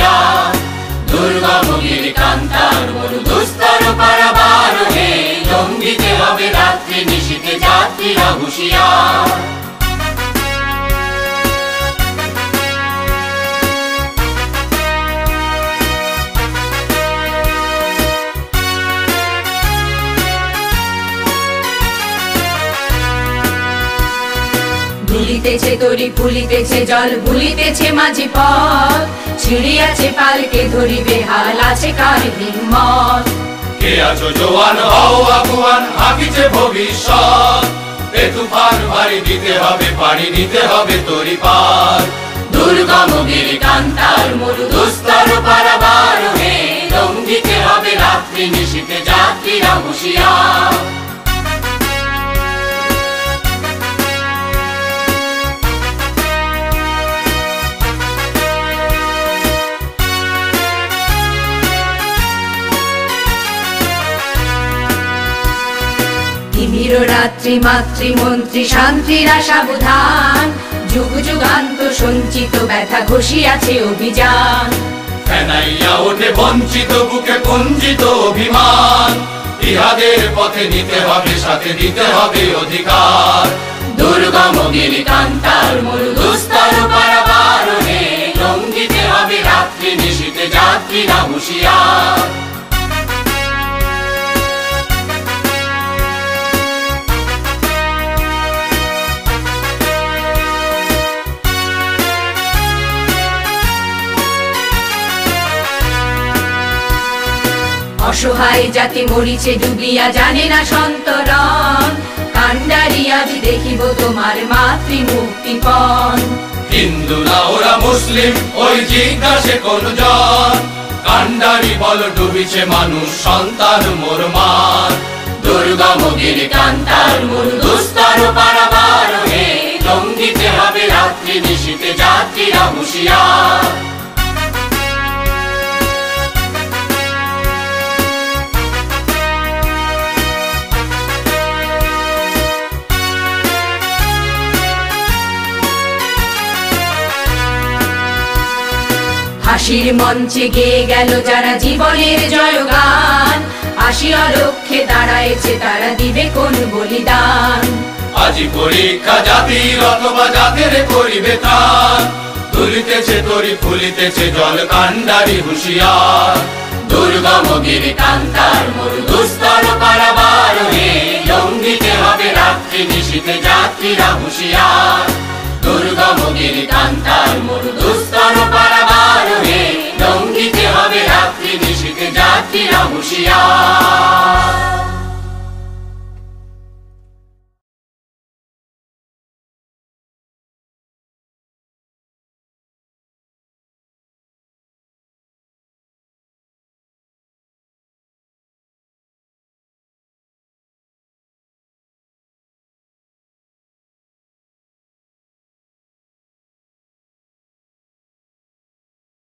হুঁশিয়ার। দুর্গম গিরিকান্তার মরু দুস্তর পারাবারোহে, লঙ্ঘিতে হবে রাত্রি নিশীথে যাত্রীরা হুঁশিয়ার। দুলিতেছে তরি ফুলিতেছে জল, ভুলিতেছে মাঝি পথ, ছিড়িয়াছে পালকে ধরিবে হাল, আছে কার হিম্মত। কে আছো জোয়ান হও আগুয়ান, হাঁকিছে ভবিষ্যৎ। এ তুফান ভারী দিতে হবে পাড়ি, দিতে হবে তরি পার। দুর্গম গিরিকান্তার মরু দুস্তর পারাবারোহে, লঙ্ঘিতে হবে রাত্রি নিশীথে যাত্রীরা হুঁশিয়ার। তিমির রাত্রি মাতৃমন্ত্রী শান্তিরা সাবধান, যুগ যুগান্ত সঞ্চিত ব্যথা ঘষিয়াছে অভিযান। ফেনাইয়া ওঠে বঞ্চিত বুকে পুঞ্জিত অভিমান, ইহাদের পথে নিতে হবে সাথে দিতে হবে অধিকার। দুর্গম গিরিকান্তার মরু দুস্তর পারাবারোহে, লঙ্ঘিতে হবে রাত্রি নিশীথে যাত্রীরা হুঁশিয়ার। অসহায় জাতি মরিছে ডুবিয়া, জানে না সন্তরণ, কান্ডারি আজ দেখিব তোমার মাতৃ মুক্তিপণ। হিন্দু না ওরা মুসলিম ওই জিজ্ঞাসে কোন জন, কান্ডারি বল ডুবিছে মানুষ সন্তান মোর মান। দুর্গম গিরিকান্তার মরু দুস্তর পারাবারোহে, লঙ্ঘিতে হবে রাত্রি নিশীথে যাত্রীরা হুঁশিয়ার। হাসির মঞ্চে গেয়ে গেল যারা জীবনের জয়গান, আসিয়া লক্ষ্যে দাঁড়াইছে তারা দিবে কোন বলিদান। আজি পরীক্ষা জাতির অথবা জাতের করিবে ত্রাণ, তুলিতেছে তরি ফুলিতেছে জল কান্ডারি হুঁশিয়ার। দুর্গম গিরিকান্তার মরু দুস্তর পারাবারোহে, লঙ্ঘিতে হবে রাত্রি নিশীথে যাত্রীরা হুঁশিয়ার। দুর্গম গিরিকান্তার মরু দুস্তর পারাবারোহে, লঙ্ঘিতে হবে রাত্রি নিশীথে যাত্রীরা হুঁশিয়ার।